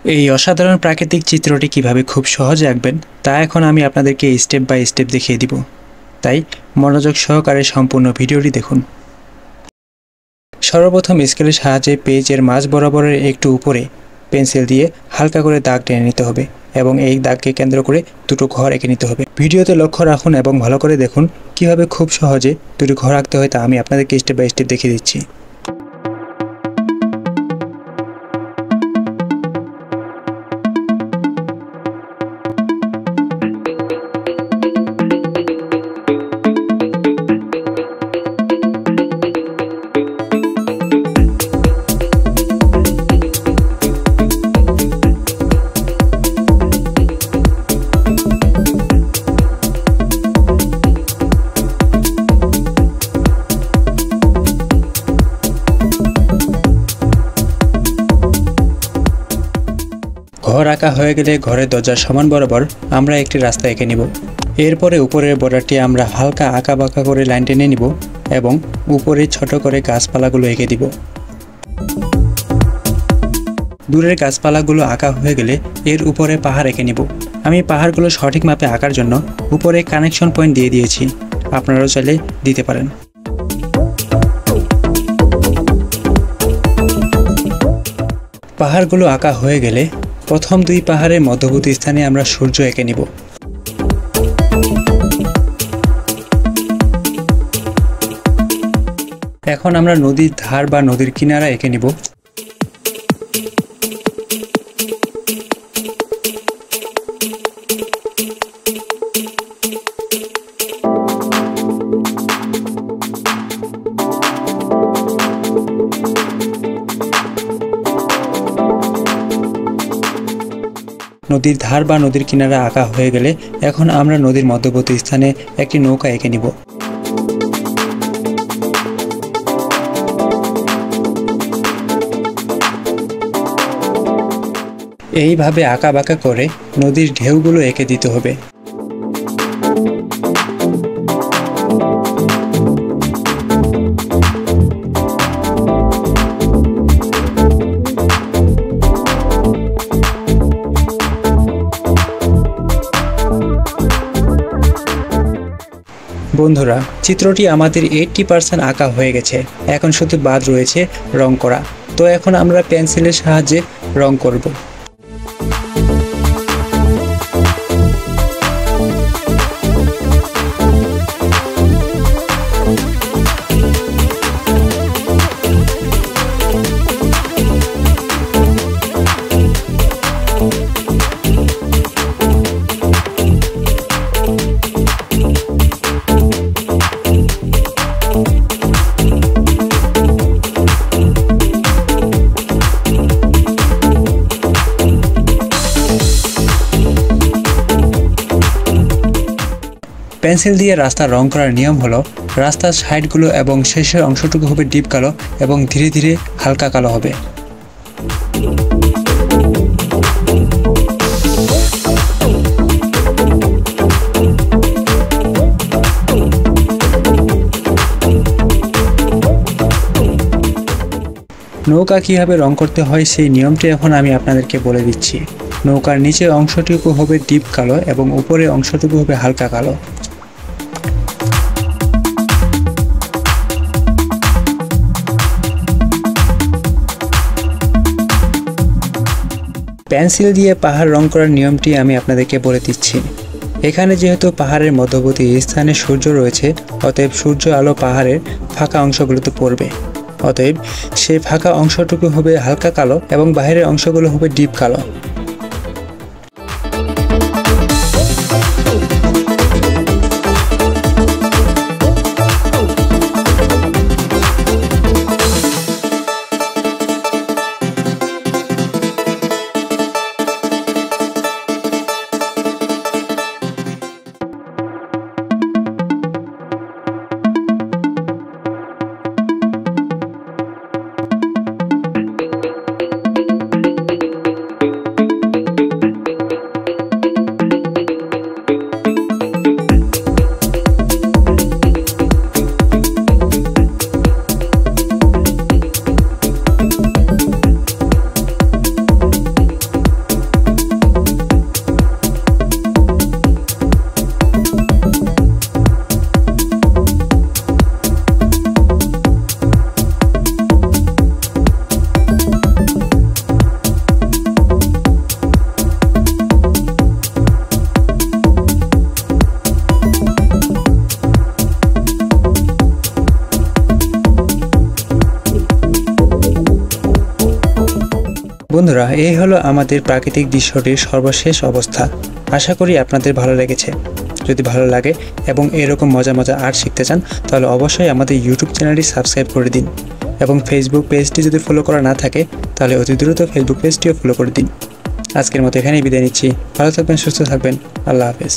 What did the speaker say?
এই অসাধারণ প্রাকৃতিক চিত্রটি কিভাবে খুব সহজে আঁকবেন তা এখন আমি আপনাদেরকে স্টেপ বাই স্টেপ দেখিয়ে দিব। তাই মনোযোগ সহকারে সম্পূর্ণ ভিডিওটি দেখুন। সর্বপ্রথম স্কেলের সাহায্যে পেজের মাঝ বরাবরের একটু উপরে পেন্সিল দিয়ে হালকা করে দাগ টেনে নিতে হবে এবং এই দাগকে কেন্দ্র করে দুটো ঘর এঁকে নিতে হবে। ভিডিওতে লক্ষ্য রাখুন এবং ভালো করে দেখুন কিভাবে খুব সহজে দুটো ঘর আঁকতে হয় তা আমি আপনাদেরকে স্টেপ বাই স্টেপ দেখিয়ে দিচ্ছি। ঘর আঁকা হয়ে গেলে ঘরের দরজার সমান বরাবর আমরা একটি রাস্তা এঁকে নিব। এরপরে উপরের বর্ডারটি আমরা হালকা আঁকা বাঁকা করে লাইন টেনে নিব এবং উপরে ছোট করে গাছপালাগুলো এঁকে দিব। দূরের গাছপালাগুলো আঁকা হয়ে গেলে এর উপরে পাহাড় এঁকে নিব। আমি পাহাড়গুলো সঠিক মাপে আঁকার জন্য উপরে কানেকশন পয়েন্ট দিয়ে দিয়েছি, আপনারাও চাইলে দিতে পারেন। পাহাড়গুলো আঁকা হয়ে গেলে প্রথম দুই পাহাড়ের মধ্যবর্তী স্থানে আমরা সূর্য এঁকে নিব। এখন আমরা নদীর ধার বা নদীর কিনারা এঁকে নিব। নদীর ধার বা নদীর কিনারা আঁকা হয়ে গেলে এখন আমরা নদীর মধ্যবর্তী স্থানে একটি নৌকা এঁকে নিব। এইভাবে আঁকা বাঁকা করে নদীর ঢেউগুলো এঁকে দিতে হবে। বন্ধুরা, চিত্রটি আমাদের 80% আঁকা হয়ে গেছে। এখন শুধু বাদ রয়েছে রং করা। তো এখন আমরা পেন্সিলের সাহায্যে রং করব। পেন্সিল দিয়ে রাস্তা রং করার নিয়ম হলো রাস্তার সাইডগুলো এবং শেষের অংশটুকু হবে ডিপ কালো এবং ধীরে ধীরে হালকা কালো হবে। নৌকা কিভাবে রং করতে হয় সেই নিয়মটি এখন আমি আপনাদেরকে বলে দিচ্ছি। নৌকার নিচের অংশটুকু হবে ডিপ কালো এবং উপরের অংশটুকু হবে হালকা কালো। পেন্সিল দিয়ে পাহাড় রং করার নিয়মটি আমি আপনাদেরকে বলে দিচ্ছি। এখানে যেহেতু পাহাড়ের মধ্যবর্তী স্থানে সূর্য রয়েছে, অতএব সূর্য আলো পাহাড়ের ফাঁকা অংশগুলোতে পড়বে। অতএব সেই ফাঁকা অংশটুকু হবে হালকা কালো এবং বাইরের অংশগুলো হবে ডিপ কালো। বন্ধুরা, এই হলো আমাদের প্রাকৃতিক দৃশ্যটির সর্বশেষ অবস্থা। আশা করি আপনাদের ভালো লেগেছে। যদি ভালো লাগে এবং এরকম মজা আর্ট শিখতে চান তাহলে অবশ্যই আমাদের ইউটিউব চ্যানেলটি সাবস্ক্রাইব করে দিন এবং ফেসবুক পেজটি যদি ফলো করা না থাকে তাহলে অতি দ্রুত ফেসবুক পেজটিও ফলো করে দিন। আজকের মতো এখানেই বিদায় নিচ্ছি। ভালো থাকবেন, সুস্থ থাকবেন। আল্লাহ হাফেজ।